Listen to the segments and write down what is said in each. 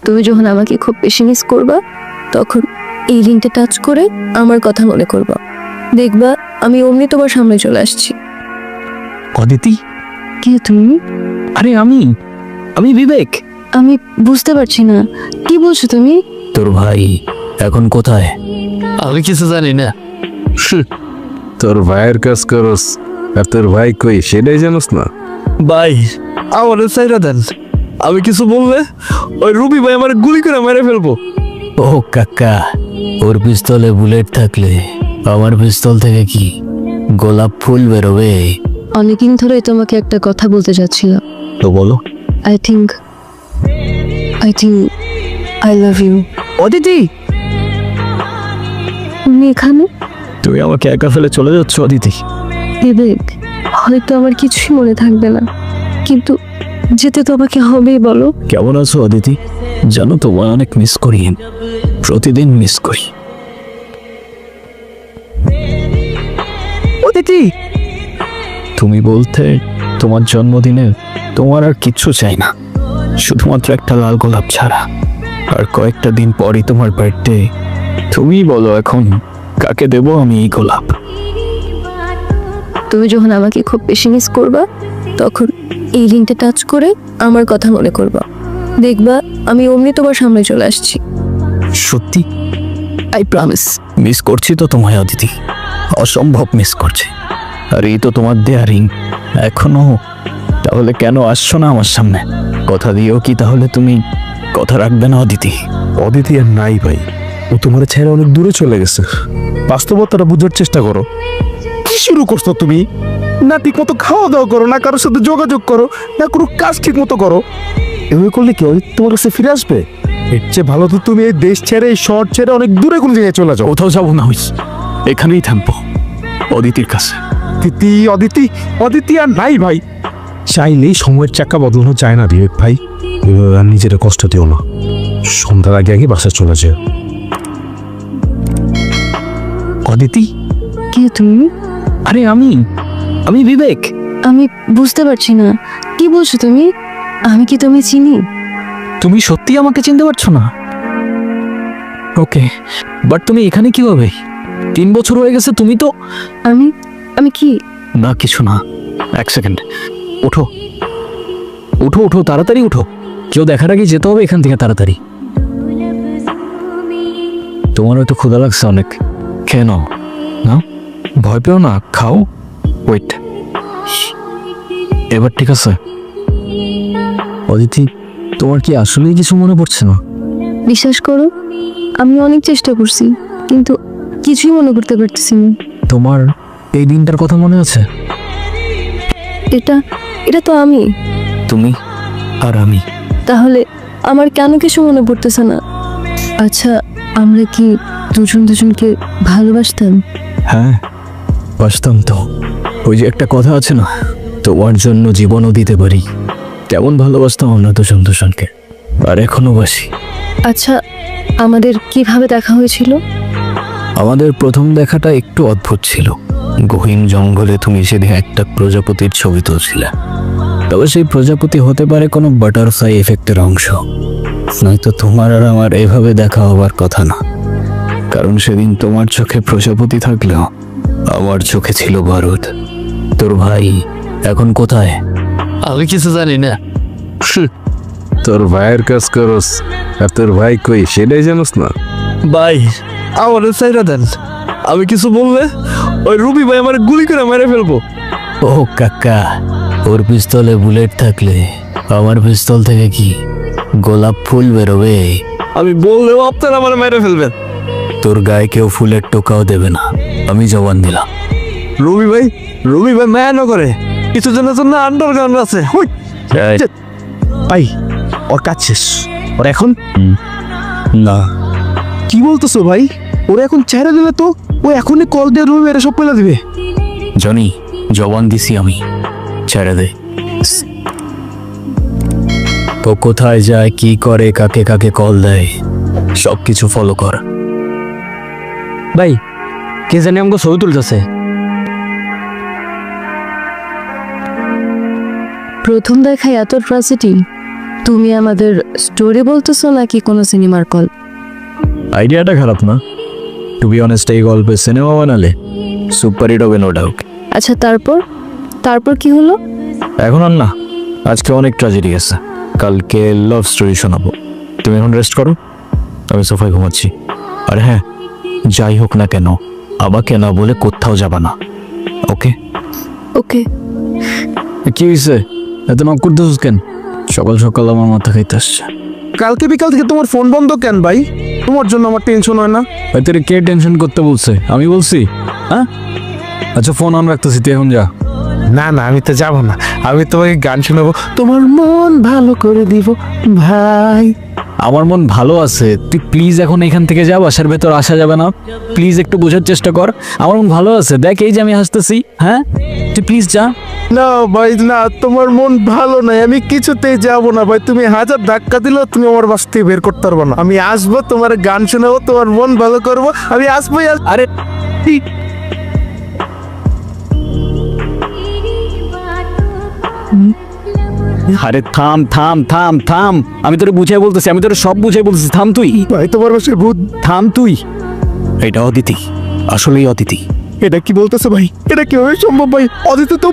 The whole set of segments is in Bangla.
তুমি যখন আমাকে খুব বেশি মিস করবা তখন এই লিঙ্কটা টাচ করে আমার কথা মনে করবা, দেখবা আমি অমনি তোমার সামনে চলে আসছি। অদিতি, কে তুমি? আরে আমি বিবেক। আমি বুঝতে পারছি না, কি বলছো তুমি? তোর ভাই এখন কোথায়? আমি কিছু জানি না। তোর ভাইয়ের কাজ করস আর তোর ভাই কই সেটাই জানোস না? ভাই আমার চাইরা দেন, আমি কিছু বললে ওই রুবি ভাই আমার গুলি করে মেরে ফেলবো। ও কাকা, ওর পিস্তলে বুলেট থাকলে আমার পিস্তল থেকে কি গোলাপ ফুল বেরোবে? অনেকদিন ধরে তোমাকে একটা কথা বলতে চাচ্ছিলাম। তো বলো। I think I love you. Aditi, তুমি এখানে? তুমি আমাকে একা ফেলে চলে যাচ্ছ অদিতি? বিবেক, হয়তো আমার কিছুই মনে থাকবে না, কিন্তু যেতে তোমাকে হবেই। বলো কেমন আছো অদিতি? জানো তোমায় অনেক মিস করি, প্রতিদিন মিস করি। অদিতি, তুমি বলতে তোমার জন্মদিনে তোমার আর কিচ্ছু চাই না, শুধুমাত্র একটা লাল গোলাপ ছাড়া। আর কয়েকটা দিন পরই তোমার বার্থডে। তুমি বলো এখন কাকে দেব আমি এই গোলাপ? তুমি যখন আমাকে খুব বেশি মিস করবা তখন এই লিঙ্কটা টাচ করে আমার কথা মনে করবা, দেখবা আমি অমনি তোমার সামনে চলে আসছি। সত্যি? I promise. মিস করছি তো তোমায় অদিতি, অসম্ভব মিস করছি। আর এই তো তোমার দেয়া রিং এখনো, তাহলে কেন আসছো না আমার সামনে? কথা দিও কি তাহলে তুমি কথা রাখবে না অদিতি? অদিতি আর নাই ভাই, ও তোমার ছেড়ে অনেক দূরে চলে গেছে। বাস্তবতাটা বুঝার চেষ্টা করো। কি শুরু করছো তুমি? না ঠিক মতো খাওয়া দাওয়া করো, না কারোর সাথে যোগাযোগ করো, না কোনো কাজ ঠিক মতো করো। এভাবে করলে কি অদিতি তোমার কাছে ফিরে আসবে? এর চেয়ে ভালো তো তুমি এই দেশ ছেড়ে, এই শহর ছেড়ে অনেক দূরে কোনো জায়গায় চলে যাও। কোথাও যাবো না, হইস এখানেই থাকবো অদিতির কাছে। অদিতি অদিতি অদিতি আর নাই ভাই। চাইলেই সময়ের চাকা বদলানো যায় না বিবেক ভাই। এভাবে আর নিজের কষ্ট দিও না। সন্ধ্যার আগে আগে বাসায় চলে যায়। অদিতি, কে তুমি? আরে আমি বিবেক। আমি বুঝতে পারছি না, কি বলছো তুমি? আমি কি তুমি চিনি? তুমি সত্যি আমাকে চিনতে পারছো না? ওকে, বাট তুমি এখানে কিভাবে? 3 বছর হয়ে গেছে, তুমি তো। আমি আমি কি? না কিছু না, এক সেকেন্ড। ওঠো উঠো উঠো, তাড়াতাড়ি উঠো, কেউ দেখার আগে যেতে হবে এখান থেকে তাড়াতাড়ি। তোমার হয়তো ক্ষুধা লাগছে অনেক, খেয়ে নাও। না ভয় পেও না, খাও। ওয়েট, এবার ঠিক আছে? অদিতি, তোমার কি আসলেই কিছু মনে পড়ছে না? বিশ্বাস করো, আমি অনেক চেষ্টা করছি কিন্তু কিছুই মনে করতে পারতেছি না। তোমার এই দিনটার কথা মনে আছে? এটা এটা তো আমি। তুমি আর আমি। তাহলে আমার কেন কিছু মনে পড়তেছে না? আচ্ছা, আমরা কি দুজন দুজনকে ভালোবাসতাম? হ্যাঁ বাসতাম তো। ওই যে একটা কথা আছে না, তোমার জন্য জীবনও দিতে পারি, তেমন ভালোবাসতাম আমরা দুজন দুজনকে, আর এখনো বাসি। আচ্ছা, আমাদের কিভাবে দেখা হয়েছিল? আমাদের প্রথম দেখাটা একটু অদ্ভুত ছিল। গহীন জঙ্গলে তুমি সেদিন একটা প্রজাপতির ছবি তুলছিলে। তবে সেই প্রজাপতি হতে পারে কোনো বাটারফ্লাই এফেক্টের অংশ, নয়তো তোমার আর আমার এভাবে দেখা হবার কথা না। কারণ সেদিন তোমার চোখে প্রজাপতি থাকলেও আমার চোখে ছিল বারুদ। তোর ভাই এখন কোথায়? আমি কিছু জানি না। তোর ভাইয়ের কাজ করস আর তোর ভাই কই সেটাই জানোস না? ভাই আমার চাইরা দেন, আমি কিছু বললে ওই রুবি ভাই আমার গুলি করে মেরে ফেলবো। ও কাকা, ওর পিস্তলে বুলেট থাকলে আমার পিস্তল থেকে কি গোলাপ ফুল বেরোবে? আমি বললেও আপনারা আমার মেরে ফেলবেন। তোর গায়ে কেউ ফুলের টোকাও দেবে না, আমি জবান দিলাম। রবি ভাই মায়া না করে, কিছু জনের জন্য আন্ডারগ্রাউন্ড আছে। ভাই ওর কাজ শেষ, ওর এখন না। কি বলতেছো ভাই? ওরা এখন চেহারা দিলে তো ও এখনই কল দিয়ে রুমে মেরে সব পেলা দিবে। জনি, জবান দিছি আমি, ছেড়ে দে। তো কোথায় যায়, কি করে, কাকে কাকে কল দেয়, সব কিছু ফলো কর। ভাই কে জানি আমাকে ছবি তুলতেছে। প্রথম দেখায় এত ট্রাজেডি, তুমি আমাদের স্টোরি বলতেছো নাকি কোনো সিনেমার কল? আইডিয়াটা খারাপ না, টু বি অনেস্ট। এই গল্পে সিনেমা বানালে সুপার হিট হবে, নো ডাউট। আচ্ছা, তারপর তারপর কি হলো? এখন আর না, আজকে অনেক ট্র্যাজেডি আছে, কালকে লাভ স্টোরি শোনাবো। তুমি এখন রেস্ট করো, আমি সোফায় ঘুমাচ্ছি। আর হ্যাঁ, যাই হোক না কেন আমাকে না বলে কোথাও যাবা না, ওকে? ওকে। কি হয়েছে, এত নক করতেছিস কেন? সকাল সকাল আমার মাথা খাইতে আসছে। কালকে বিকাল থেকে তোমার ফোন বন্ধ কেন ভাই? তোমার জন্য আমার টেনশন হয় না? ভাই তোরে কে টেনশন করতে বলছে? আমি বলছি? হ্যাঁ, আচ্ছা ফোন অন রাখতেছি, তুই এখন যা। না না, আমি তো যাবো না, আমি তোমাকে গান শোনাবো, তোমার মন ভালো করে দিব ভাই। আমার মন ভালো আছে, তুই প্লিজ এখন এখান থেকে যা, বাসার ভেতর আসা যাবে না, প্লিজ একটু বোঝার চেষ্টা কর। আমার মন ভালো আছে, দেখ এই যে আমি হাসতেছি। হ্যাঁ, তুই প্লিজ যা। না ভাই না, তোমার মন ভালো নাই, আমি কিছুতেই যাবো না ভাই। তুমি হাজার ধাক্কা দিলেও তুমি আমার বাস থেকে বের করতে পারবো না। আমি আসবো, তোমার গান শোনাবো, তোমার মন ভালো করবো, আমি আসবোই। আরে আরে থাম থাম থাম থাম, আমি তোরে বুঝাই বলতেছি, আমি তোরে সব বুঝাই বলতেছি, থাম তুই। ভাই তোমার বাসায় ভূত? থাম তুই। এটা অদিতি, আসলেই অদিতি। এটা কি বলতেছে ভাই? এটা কিভাবে সম্ভব ভাই? অদিতি তো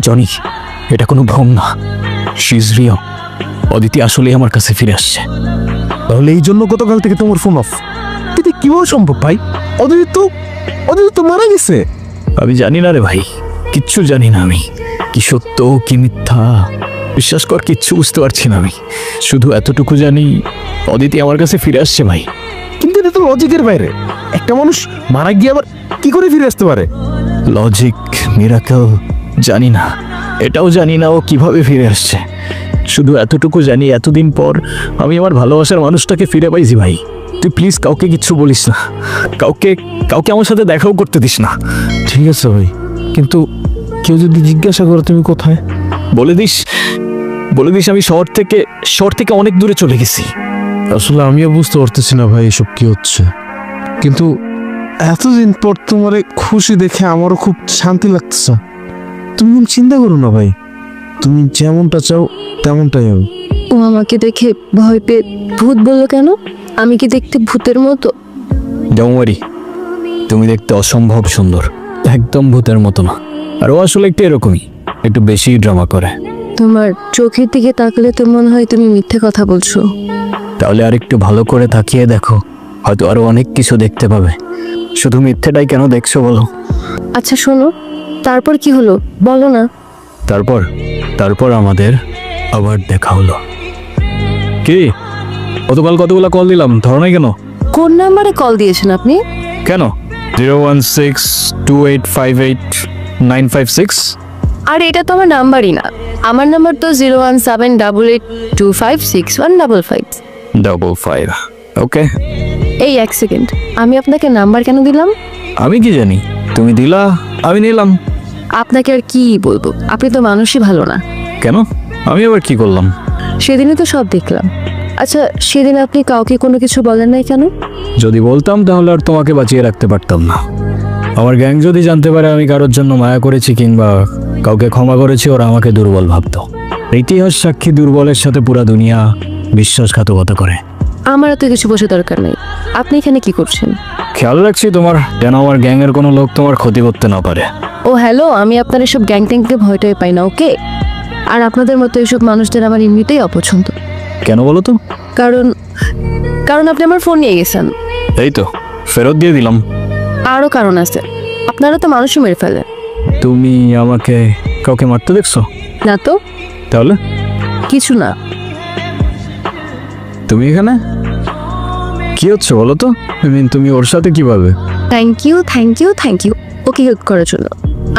জনি, এটা কোনো ভ্রম না, শি ইজ রিয়েল। অদিতি আসলেই আমার কাছে ফিরে আসছে। তাহলে এই জন্য গতকাল থেকে তোমার ফোন অফ? এটা কিভাবে সম্ভব ভাই? অদিতি তো মারা গেছে। আমি জানি না রে ভাই, কিচ্ছু জানি না আমি, কি সত্য কি মিথ্যা বিশ্বাস কর, কিচ্ছু বুঝতে পারছি না আমি। শুধু এতটুকু জানি অদিতি আমার কাছে ফিরে আসছে ভাই। কিন্তু এটা তো লজিকের বাইরে। একটা মানুষ মারা গিয়ে আবার কি করে ফিরে আসতে পারে? লজিক, মিরাকেল, জানি না, এটাও জানি না ও কিভাবে ফিরে আসছে। শুধু এতটুকু জানি এতদিন পর আমি আমার ভালোবাসার মানুষটাকে ফিরে পাইছি ভাই। তুই প্লিজ কাউকে কিচ্ছু বলিস না, কাউকে কাউকে আমার সাথে দেখাও করতে দিস না। ঠিক আছে ভাই, কিন্তু কেউ যদি জিজ্ঞাসা করে তুমি কোথায়? বলে দিস, বলে দিস আমি শহর থেকে অনেক দূরে চলে গেছি। আসলে আমিও বুঝতে পারতেছি না ভাই এসব কি হচ্ছে, কিন্তু এতদিন পর তোমার খুশি দেখে আমারও খুব শান্তি লাগতেছে। তুমি কোন চিন্তা করো না ভাই, তুমি যেমনটা চাও তেমনটাই হবে। ও আমাকে দেখে ভয় পেয়ে ভূত বললো কেন? আমি কি দেখতে ভূতের মতো? ডোন্ট, তুমি দেখতে অসম্ভব সুন্দর, একদম ভূতের মতো না। আর ও আসলে একটু এরকমই, একটু বেশি ড্রামা করে। তোমার চোখের দিকে তাকালে তো মনে হয় তুমি মিথ্যে কথা বলছো। তাহলে আর একটু ভালো করে তাকিয়ে দেখো, হয়তো আরো অনেক কিছু দেখতে পাবে। শুধু মিথ্যেটাই কেন দেখছো বলো? আচ্ছা শোনো, তারপর কি হলো বলো না। তারপর আমাদের আবার দেখা হলো। কি গতকাল কতগুলো কল দিলাম, ধরো নাই কেন? কোন নাম্বারে কল দিয়েছেন আপনি? কেন? 01628589556। আর এটা তো আমার নাম্বারই না, আমার নাম্বার তো 01788256155। ওকে, এই এক সেকেন্ড, আমি আপনাকে নাম্বার কেন দিলাম? আমি কি জানি, তুমি দিলা আমি নিলাম। আপনাকে আর কি বলবো, আপনি তো মানুষই ভালো না। কেন? আমি আবার কি করলাম? সেদিনই তো সব দেখলাম। আচ্ছা সেদিন আপনি কাউকে কোনো কিছু বলেন নাই কেন? যদি বলতাম তাহলে আর তোমাকে বাঁচিয়ে রাখতে পারতাম না। আমার গ্যাং যদি জানতে পারে আমি কারোর জন্য মায়া করেছি কিংবা কাউকে ক্ষমা করেছি, ওরা আমাকে দুর্বল ভাবতো। ইতিহাস সাক্ষী, দুর্বলের সাথে পুরা দুনিয়া বিশ্বাসঘাতকতা করে। আমার এত কিছু বসে দরকার নেই, আপনি এখানে কি করছেন? খেয়াল রাখছি তোমার, যেন আমার গ্যাংয়ের কোনো লোক তোমার ক্ষতি করতে না পারে। ও হ্যালো, আমি আপনার এসব গ্যাং ট্যাংকে ভয়টাই পাই না, ওকে? আর আপনাদের মতো এসব মানুষদের আমার এমনিতেই অপছন্দ। কেন বলো তো? কারণ আপনি আমার ফোন নিয়ে গেছেন। এই তো ফেরত দিয়ে দিলাম। আরও কারণ আছে, আপনারা তো মানুষই মেরে ফেলেন। তুমি আমাকে কাউকে মারতে দেখছো? না তো, তাহলে কিছু না। তুমি এখানে কি হচ্ছে বলো তো? তুমি ওর সাথে কিভাবে? থ্যাংক ইউ ওকে হেল্প করার জন্য,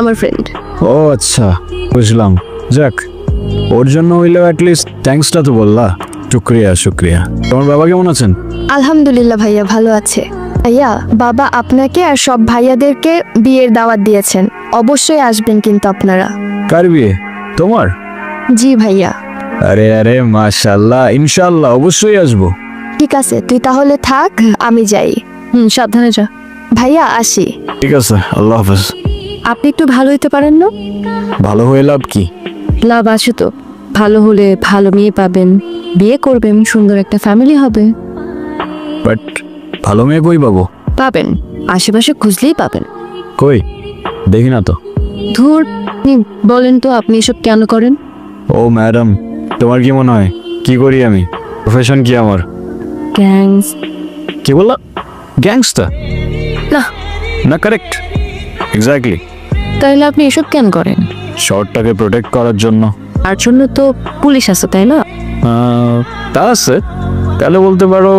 আমার ফ্রেন্ড। ও আচ্ছা, বুঝলাম। যাক, ওর জন্য হইলেও অ্যাটলিস্ট থ্যাঙ্কসটা তো বললা। শুক্রিয়া। তোমার বাবা কেমন আছেন? আলহামদুলিল্লাহ ভাইয়া ভালো আছে। ভাইয়া, বাবা আপনাকে আর সব ভাইয়াদেরকে বিয়ের দাওয়াত দিয়েছেন, অবশ্যই আসবেন কিন্তু আপনারা। কার বিয়ে? তোমার? জি ভাইয়া। আরে মাশাআল্লাহ, ইনশাআল্লাহ অবশ্যই আসবো। ঠিক আছে, তুই তাহলে থাক, আমি যাই। সাবধানে যা। ভাইয়া আসি। ঠিক আছে, আল্লাহ হাফেজ। আপনি একটু ভালো হইতে পারেন না? ভালো হয়ে লাভ কি? লাভ আছে তো, ভালো হলে ভালো মেয়ে পাবেন, বিয়ে করবেন, সুন্দর একটা ফ্যামিলি হবে। বাট ভালো মেয়ে কই পাবো? পাবেন, আশেপাশে খুঁজলেই পাবেন। কই দেখি না তো। ধুর, আপনি বলেন তো আপনি এসব কেন করেন? ও ম্যাডাম, তোমার কি মনে হয় কি করি আমি? প্রফেশন কি আমার? গ্যাংস? কি বললা? গ্যাংস্টার? না। না, কারেক্ট, এক্স্যাক্টলি। তাহলে আপনি এসব কেন করেন? শর্টটাকে প্রোটেক্ট করার জন্য। তার জন্য তো পুলিশ আছে, তাই না? তা আছে, তাহলে বলতে পারো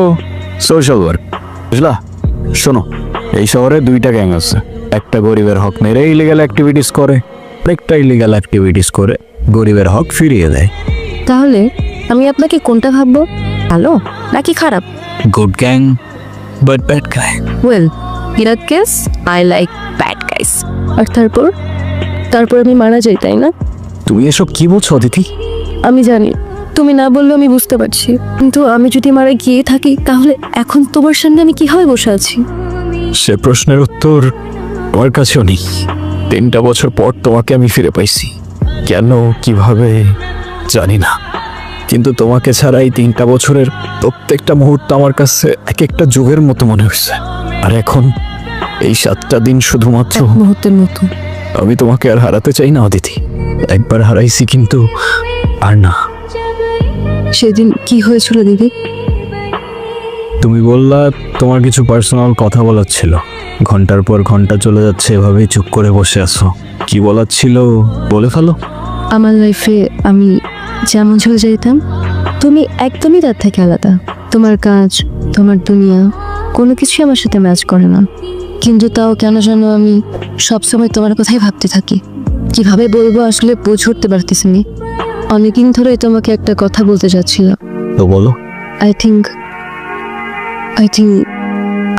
সোশ্যাল ওয়ার্ক, বুঝলা? শোনো, এই শহরে দুইটা গ্যাং আছে। একটা গরিবের হক মেরে ইলিগাল অ্যাক্টিভিটিস করে, আরেকটা ইলিগাল অ্যাক্টিভিটিস করে গরিবের হক ফিরিয়ে দেয়। তাহলে আমি আপনাকে কোনটা ভাববো, ভালো নাকি খারাপ? Good gang but bad guy. Well, in that case I like bad guys. আর তারপর তারপর আমি মারা যাই, তাই না? তুমি এসব কি বলছো অদিতি? আমি জানি তুমি না বললেও আমি বুঝতে পারছি, কিন্তু আমি যদি মারা গিয়ে থাকি তাহলে এখন তোমার সামনে আমি কিভাবে বসে আছি? সে প্রশ্নের উত্তর আমার কাছেও নেই। 3টা বছর পর তোমাকে আমি ফিরে পাইছি, কেন কিভাবে জানি না, কিন্তু তোমাকে ছাড়া এই 3টা বছরের প্রত্যেকটা মুহূর্ত আমার কাছে এক একটা যুগের মতো মনে হয়েছে। আর এখন এই 7টা দিন শুধুমাত্র এক মুহূর্তের মতো। আমি তোমাকে আর হারাতে চাই না অদিতি। একবার হারাইছি কিন্তু আর না। সেদিন কি হয়েছিল দিদি? তুমি বললা তোমার কিছু পার্সোনাল কথা বলার ছিল, ঘন্টার পর ঘন্টা চলে যাচ্ছে, এভাবেই চুপ করে বসে আছো। কি বলার ছিল বলে ফেলো। আমার লাইফে আমি যেমন চলে যেতাম, তুমি একদমই তার থেকে আলাদা। তোমার কাজ, তোমার দুনিয়া কোনো কিছুই আমার সাথে ম্যাচ করে না, কিন্তু তাও কেন যেন আমি সবসময় তোমার কথাই ভাবতে থাকি। কিভাবে বলবো আসলে বুঝে উঠতে পারতেছি না। অনেকদিন ধরেই তোমাকে একটা কথা বলতে চাচ্ছিলাম। তো বলো। I think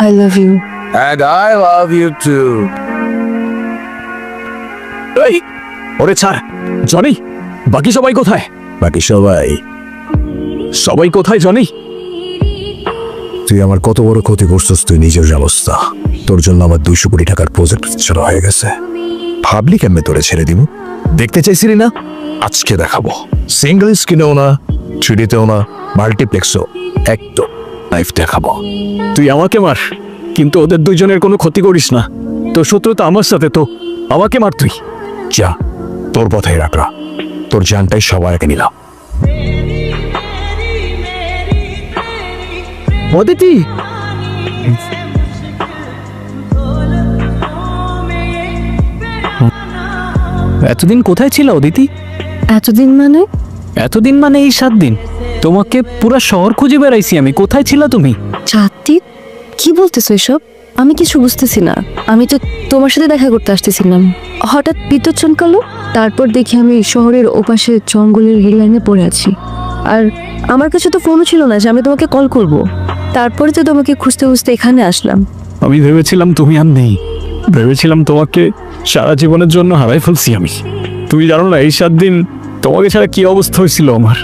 I love you. And I love you too. এই, ওরে ছাড়। জনি, বাকি সবাই কোথায়? বাকি সবাই কোথায় জনি? তুই আমার কত বড় ক্ষতি করছিস তুই নিজের অবস্থা। তোর জন্য আমার 200 কোটি টাকার প্রজেক্ট ছাড়া হয়ে গেছে। ভাবলি কেমনে তোরে ছেড়ে দিব? দেখতে চাইছিলি না? আজকে দেখাবো। সিঙ্গল স্ক্রিনেও না, 3Dতেও না, মাল্টিপ্লেক্সও একদম লাইভ দেখাবো। তুই আমাকে মার, কিন্তু ওদের দুইজনের কোনো ক্ষতি করিস না। তোর শত্রুতা আমার সাথে, তো আমাকে মার তুই। যা, তোর পথেই রাখা। তোর জানটাই সবাইকে নিলাম। অদিতি, এতদিন কোথায় ছিল অদিতি? এতদিন মানে? এতদিন মানে এই 7 দিন। তোমাকে পুরো শহর খুঁজে বেড়াইছি আমি, কোথায় ছিল তুমি? চাঁদটি, কি বলতেছো এসব? আমি কিছু বুঝতেছি না। আমি তো তোমার সাথে দেখা করতে আসতেছিলাম, হঠাৎ বিদ্যুৎ চমকালো। তারপর দেখি আমি শহরের ওপাশে জঙ্গলের রেললাইনে পড়ে আছি, আর আমার কাছে তো ফোনও ছিল না যে আমি তোমাকে কল করব। তারপরে তো তোমাকে খুঁজতে খুঁজতে এখানে আসলাম। আমি ভেবেছিলাম তুমি আর নেই, ভেবেছিলাম তোমাকে সারা জীবনের জন্য হারাই ফেলছি আমি। তুমি জানো না এই 7 দিন তোমাকে ছাড়া কি অবস্থা হয়েছিল আমার,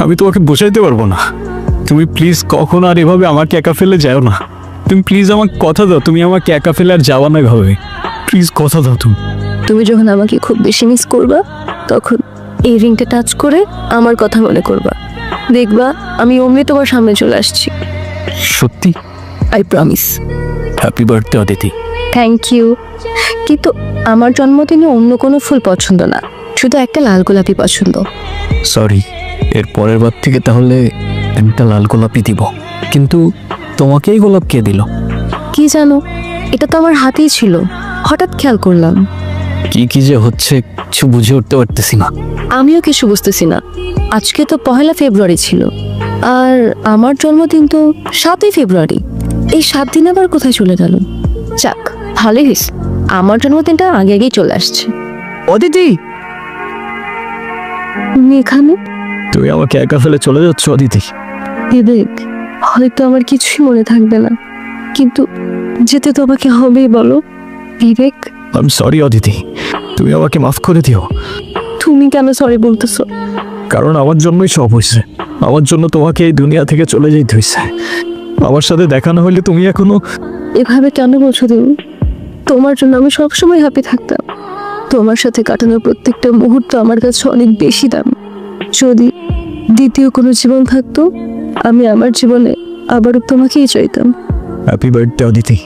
আমি তোমাকে বোঝাইতে পারবো না। তুমি প্লিজ কখনো আর এভাবে আমাকে একা ফেলে যাও না। তুমি প্লিজ আমাকে কথা দাও, তুমি আমাকে একা ফেলে আর যাওয়া না এভাবে। প্লিজ কথা দাও তুমি। তুমি যখন আমাকে খুব বেশি মিস করবা, তখন এই রিংটা টাচ করে আমার কথা মনে করবা। দেখবা আমি অমনি তোমার সামনে চলে আসছি। সত্যি? I promise. Happy birthday Aditi. Thank you. কিন্তু আমার জন্মদিনে অন্য কোনো ফুল পছন্দ না, শুধু একটা লাল গোলাপি পছন্দ। সরি, এর পরের বার থেকে তাহলে একটা লাল গোলাপই দিব। কিন্তু তোমাকেই গোলাপ কে দিল? কি জানো, এটা তো আমার হাতেই ছিল, হঠাৎ খেয়াল করলাম। কি কি যে হচ্ছে কিছু বুঝে উঠতে পারতেছি না। আমিও কিছু বুঝতেছি না। আজকে তো 1 ফেব্রুয়ারি ছিল, আর আমার জন্মদিন তো 7 ফেব্রুয়ারি। এই 7 দিন আবার কোথায় চলে গেল? যাক, ভালোই হয়েছে, আমার জন্মদিনটা আগে আগেই চলে আসছে। অদিতি, তুমি এখানে? তুমি আমাকে একা ফেলে চলে যাচ্ছ অদিতি? বিবেক, হয়তো আমার কিছুই মনে থাকবে না, কিন্তু যেতে তো আমাকে হবেই, বলো বিবেক। আই এম সরি অদিতি, তুমি আমাকে মাফ করে দিও। তুমি কেন সরি বলতেছো? কারণ আমার জন্যই সব হয়েছে, আমার জন্য তোমাকে এই দুনিয়া থেকে চলে যেতে হয়েছে। আমার সাথে দেখা না হলে তুমি এখনো। এভাবে কেন বলছো তুমি? তোমার জন্য আমি সবসময় হ্যাপি থাকতাম। তোমার সাথে কাটানোর প্রত্যেকটা মুহূর্ত আমার কাছে অনেক বেশি দাম। যদি দ্বিতীয় কোনো জীবন থাকতো, আমি আমার জীবনে আবারও তোমাকেই চাইতাম। Happy birthday Aditi.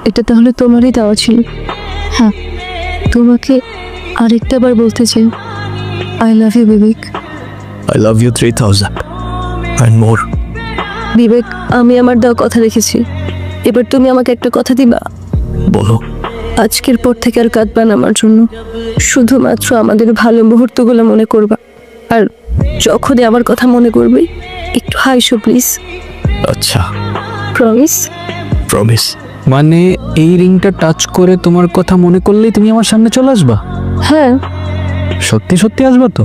এটা তাহলে তোমারই দেওয়া ছিল। হ্যাঁ, তোমাকে আরেকটা বার বলতে চাই, I love you Vivek. I love you 3000 and more. Vivek, আমি আমার দেওয়া কথা রেখেছি, এবার তুমি আমাকে একটা কথা দিবা। বলো। আজকের পর থেকে আর কাঁদবা না আমার জন্য, শুধুমাত্র আমাদের ভালো মুহূর্তগুলো মনে করবা। আর যখনই আমার কথা মনে করবে একটু হাইসো প্লিজ। আচ্ছা, প্রমিস? প্রমিস। মানে এই রিংটা টাচ করে তোমার কথা মনে করলেই তুমি আমার সামনে চলে আসবা? হ্যাঁ, সত্যি সত্যি আসবা তো?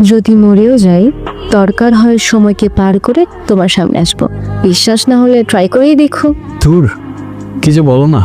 যদি মরেও যাই, দরকার হয় সময়কে পার করে তোমার সামনে আসবো। বিশ্বাস না হলে ট্রাই করেই দেখো। দূর, কি যে বলো না।